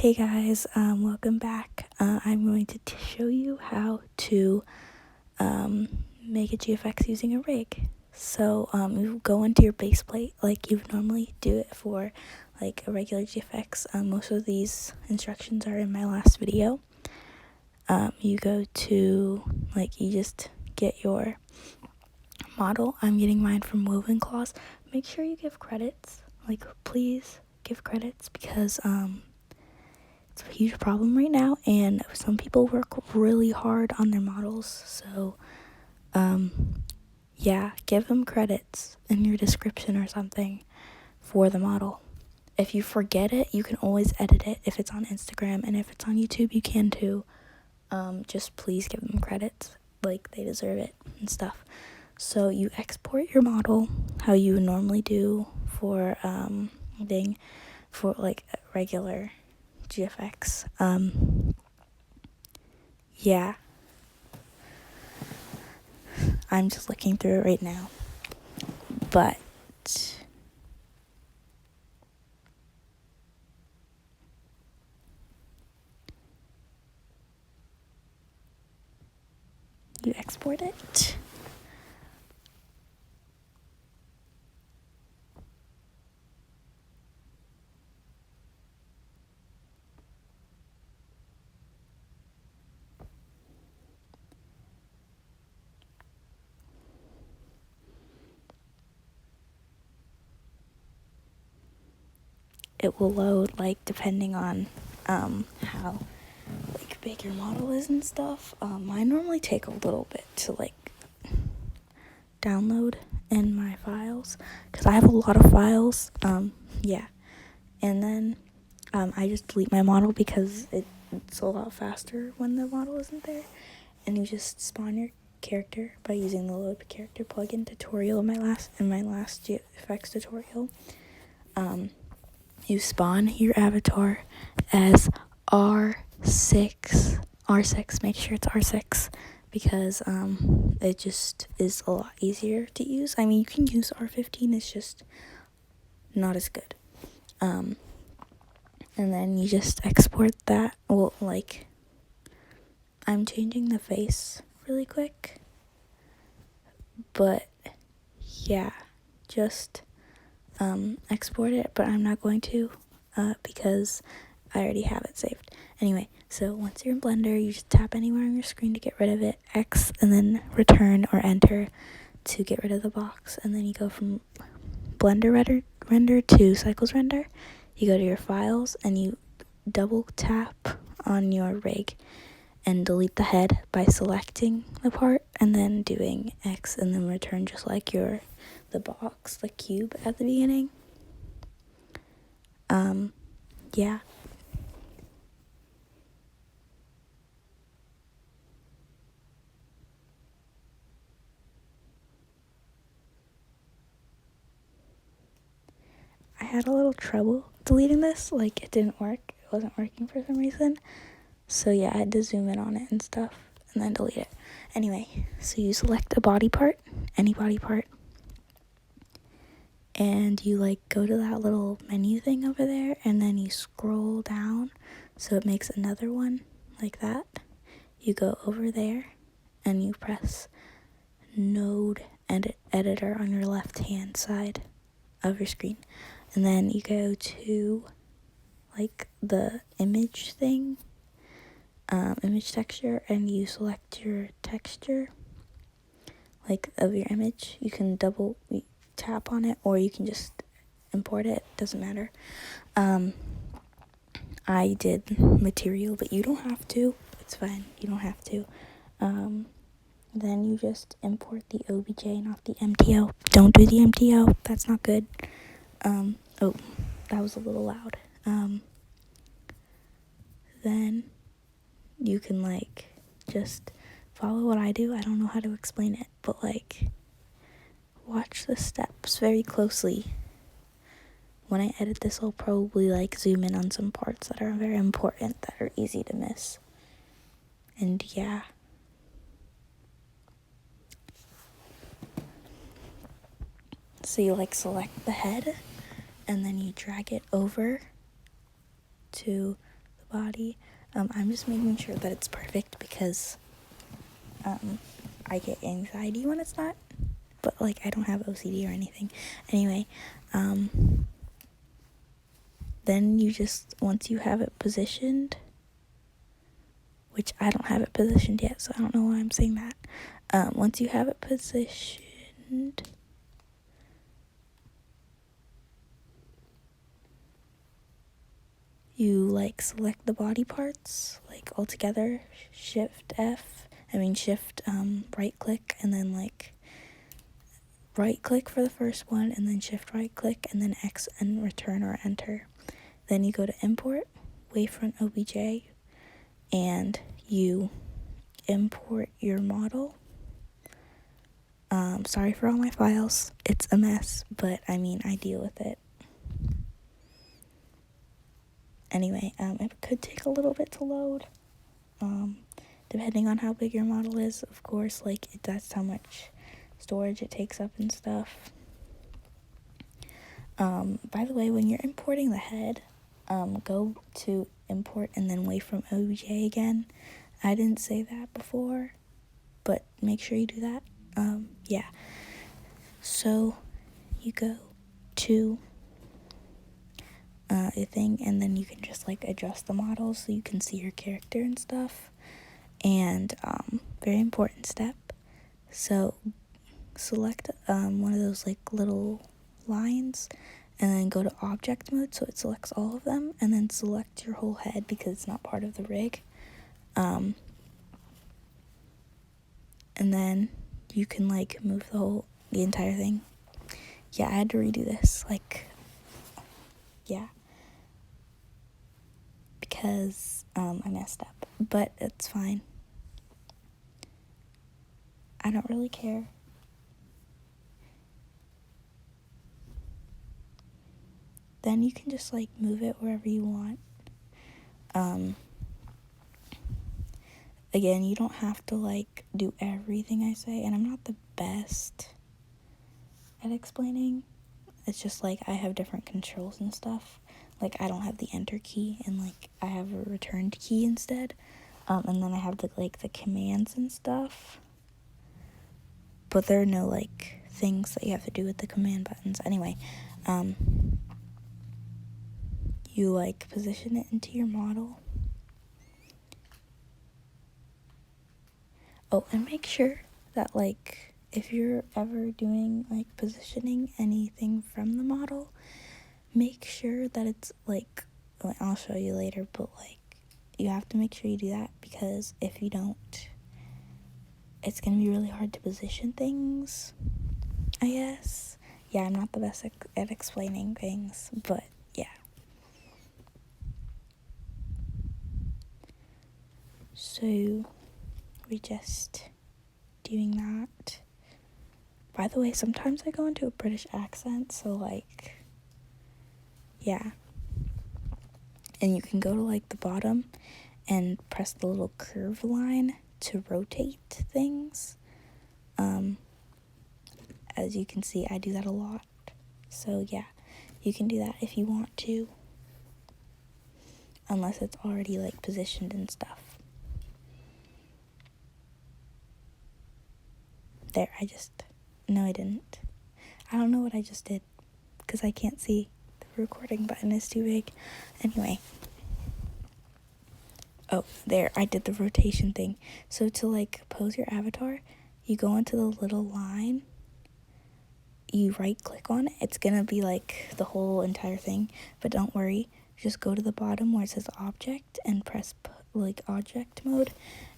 Hey guys, welcome back. I'm going to show you how to make a GFX using a rig. So you go into your base plate like you would normally do it for like a regular GFX. Most of these instructions are in my last video. You go to, you just get your model. I'm getting mine from Woven Claws. Make sure you give credits. Please give credits because it's a huge problem right now, and some people work really hard on their models, so yeah, give them credits in your description or something for the model. If you forget it, you can always edit it if it's on Instagram, and if it's on YouTube, you can too. Just please give them credits, they deserve it and stuff. So you export your model how you would normally do for a regular GFX. Yeah, I'm just looking through it right now, but you export it. It will load depending on how big your model is and stuff. Mine normally take a little bit to download in my files because I have a lot of files. Yeah, and then I just delete my model because it's a lot faster when the model isn't there. And you just spawn your character by using the load character plugin tutorial in my last GFX tutorial. You spawn your avatar as R6. Make sure it's R6 because it just is a lot easier to use. I mean, you can use R15, it's just not as good. And then you just export that. Well, I'm changing the face really quick, but yeah, just export it, but I'm not going to because I already have it saved. Anyway, so once you're in Blender, you just tap anywhere on your screen to get rid of it, X, and then return or enter to get rid of the box, and then you go from Blender render to Cycles render. You go to your files and you double tap on your rig and delete the head by selecting the part and then doing X and then return just like the box, the cube at the beginning. Yeah. I had a little trouble deleting this, it didn't work. It wasn't working for some reason. So yeah, I had to zoom in on it and stuff and then delete it. Anyway, so you select a body part, any body part, and you go to that little menu thing over there, and then you scroll down so it makes another one like that. You go over there and you press node editor on your left hand side of your screen, and then you go to the image thing, image texture, and you select your texture of your image. You can double tap on it or you can just import it, doesn't matter. I did material, but you don't have to. It's fine, you don't have to. Then you just import the OBJ, not the MTO. Don't do the MTO, that's not good. Oh, that was a little loud. Then you can just follow what I do. I don't know how to explain it, but watch the steps very closely. When I edit this, I'll probably zoom in on some parts that are very important, that are easy to miss. And yeah. So you select the head and then you drag it over to the the body. I'm just making sure that it's perfect because I get anxiety when it's not, but like I don't have OCD or anything. Anyway, then you just, once you have it positioned, which I don't have it positioned yet, so I don't know why I'm saying that. Once you have it positioned, you like select the body parts like all together, shift right click, and then like right click for the first one, and then shift right click, and then X and return or enter. Then you go to import wavefront OBJ, and you import your model. Sorry for all my files, it's a mess, but I mean, I deal with it. Anyway, it could take a little bit to load, depending on how big your model is, of course, like that's how much storage it takes up and stuff. By the way, when you're importing the head, go to import and then wavefront OBJ again. I didn't say that before, but make sure you do that. Yeah. So you go to a thing, and then you can just like adjust the model so you can see your character and stuff. And very important step. So select one of those like little lines, and then go to object mode so it selects all of them, and then select your whole head because it's not part of the rig. And then you can like move the entire thing. Yeah, I had to redo this, because I messed up, but it's fine. I don't really care. Then you can just like move it wherever you want. Again, you don't have to like do everything I say, and I'm not the best at explaining. It's just like I have different controls and stuff. Like I don't have the enter key, and like I have a returned key instead. And then I have the commands and stuff. But there are no like things that you have to do with the command buttons. Anyway, you like position it into your model. Oh, and make sure that like if you're ever doing like positioning anything from the model, make sure that it's like, I'll show you later, but like you have to make sure you do that, because if you don't, it's gonna be really hard to position things, I guess. Yeah, I'm not the best at explaining things, but yeah. So we're just doing that. By the way, sometimes I go into a British accent, so like, yeah. And you can go to like the bottom and press the little curve line to rotate things. As you can see, I do that a lot. So yeah, you can do that if you want to, unless it's already like positioned and stuff. There, no, I didn't. I don't know what I just did, because I can't see. The recording button is too big. Anyway. Oh, there, I did the rotation thing. So to like pose your avatar, you go into the little line, you right click on it. It's gonna be like the whole entire thing, but don't worry. Just go to the bottom where it says object and press like object mode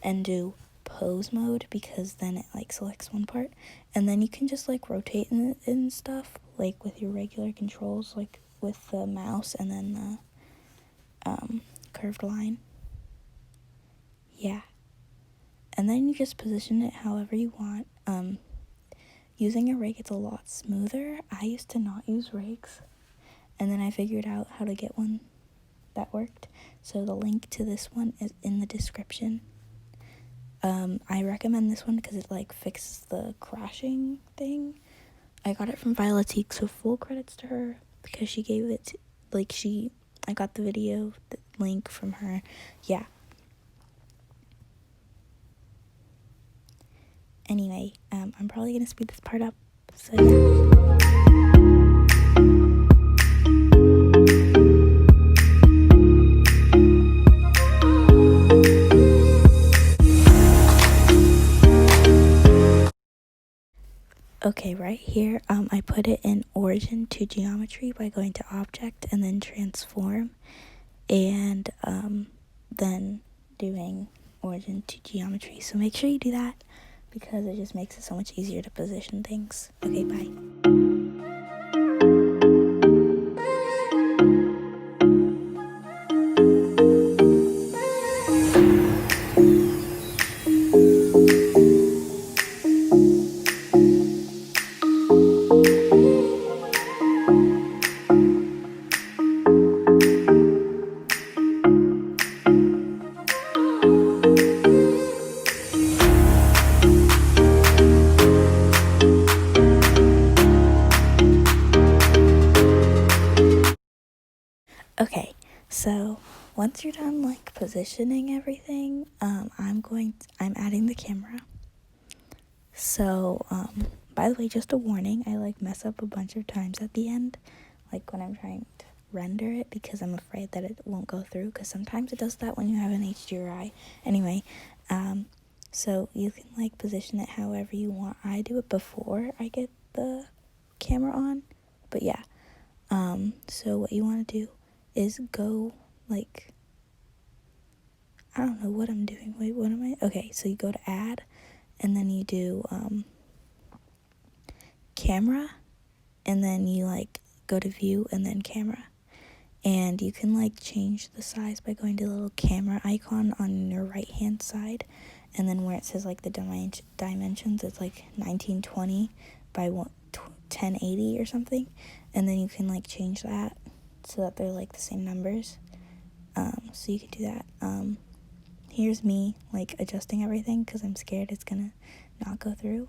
and do pose mode, because then it like selects one part, and then you can just like rotate and stuff like with your regular controls, like with the mouse and then the curved line. Yeah, and then you just position it however you want. Using a rig, it's a lot smoother. I used to not use rigs, and then I figured out how to get one that worked, so the link to this one is in the description. I recommend this one because it like fixes the crashing thing. I got it from 𝒕�𝒈𝒔, so full credits to her, because she gave it to, I got the video, the link from her. Yeah. Anyway, I'm probably gonna speed this part up, so yeah. Okay, right here, I put it in origin to geometry by going to object and then transform, and then doing origin to geometry. So make sure you do that because it just makes it so much easier to position things. Okay, bye. Okay, so once you're done like positioning everything, I'm adding the camera. So by the way, just a warning, I like mess up a bunch of times at the end, like when I'm trying to render it, because I'm afraid that it won't go through, because sometimes it does that when you have an Hdri. Anyway, so you can like position it however you want. I do it before I get the camera on, but yeah. So what you want to do is go like, I don't know what I'm doing. Wait, what am I? Okay, so you go to add, and then you do camera, and then you like go to view and then camera, and you can like change the size by going to the little camera icon on your right hand side, and then where it says like the dimensions, it's like 1920 by 1080 or something, and then you can like change that so that they're like the same numbers. So you can do that. Here's me like adjusting everything because I'm scared it's gonna not go through.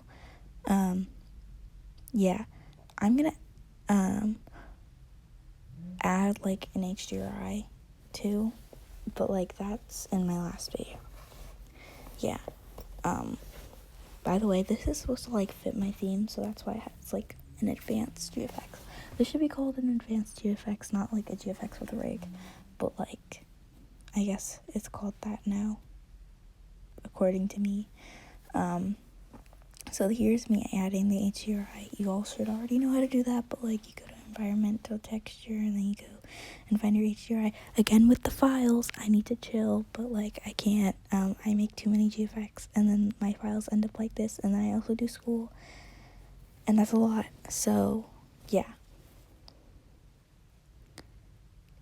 Yeah, I'm gonna add like an Hdri too, but like that's in my last video. Yeah. By the way, this is supposed to like fit my theme, so that's why it's like an advanced GFX. This should be called an advanced GFX, not like a GFX with a rig, but like I guess it's called that now, according to me. So here's me adding the Hdri. You all should already know how to do that, but like you go to environmental texture and then you go and find your Hdri. Again with the files, I need to chill, but like I can't. I make too many GFX and then my files end up like this, and then I also do school, and that's a lot. So yeah,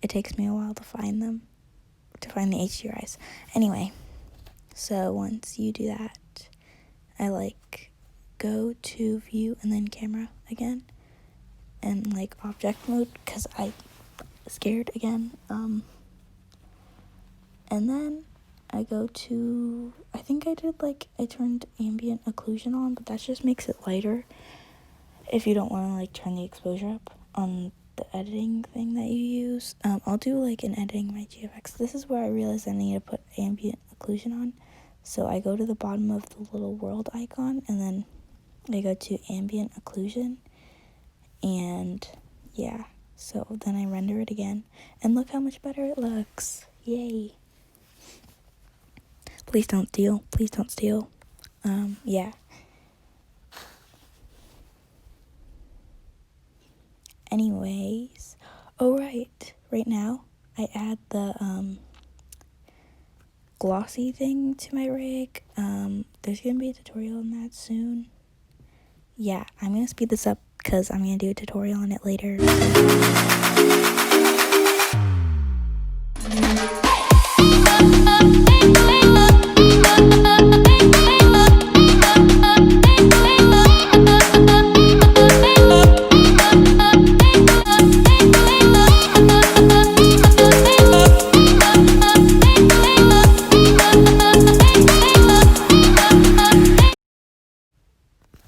it takes me a while to find them, to find the Hdris. Anyway, so once you do that, I like go to view and then camera again, and like object mode because I scared again. And then I go to, I think I turned ambient occlusion on, but that just makes it lighter if you don't want to like turn the exposure up on the editing thing that you use. I'll do like an editing my GFX. This is where I realized I need to put ambient occlusion on. So I go to the bottom of the little world icon, and then I go to ambient occlusion, and yeah, so then I render it again, and look how much better it looks. Yay. Please don't steal. Please don't steal. Yeah. Anyways, right now I add the glossy thing to my rig. There's gonna be a tutorial on that soon. Yeah, I'm gonna speed this up because I'm gonna do a tutorial on it later.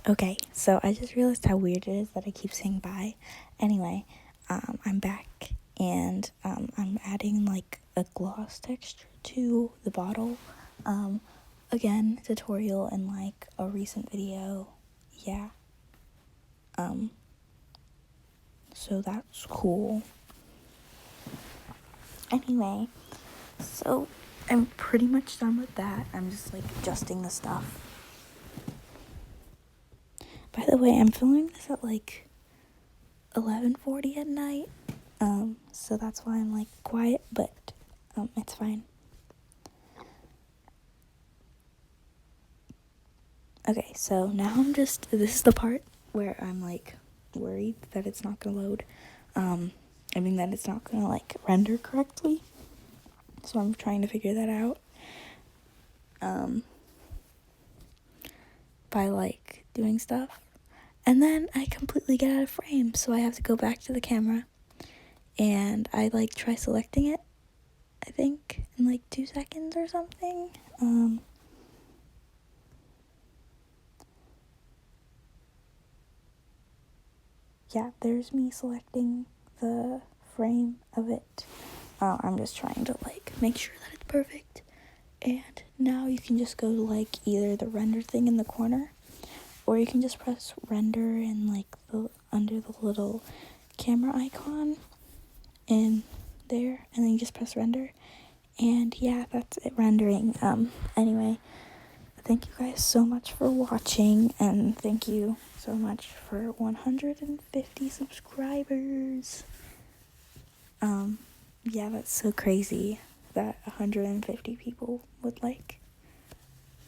Okay, so I just realized how weird it is that I keep saying bye. Anyway, I'm back, and I'm adding like a gloss texture to the bottle. Again, tutorial in like a recent video. Yeah. So that's cool. Anyway, so I'm pretty much done with that. I'm just like adjusting the stuff. By the way, I'm filming this at like 11:40 at night. So that's why I'm like quiet, but it's fine. Okay, so now this is the part where I'm like worried that it's not gonna load. I mean that it's not gonna like render correctly. So I'm trying to figure that out. By like doing stuff. And then I completely get out of frame, so I have to go back to the camera and I like try selecting it, I think, in like 2 seconds or something. Yeah, there's me selecting the frame of it. I'm just trying to like make sure that it's perfect. And now you can just go to like either the render thing in the corner, or you can just press render and like under the little camera icon in there, and then you just press render, and yeah, that's it, rendering. Anyway, thank you guys so much for watching, and thank you so much for 150 subscribers. Yeah, that's so crazy that 150 people would like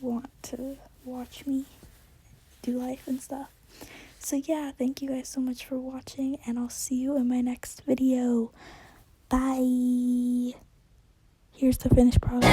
want to watch me do life and stuff. So yeah, thank you guys so much for watching, and I'll see you in my next video. Bye. Here's the finished product.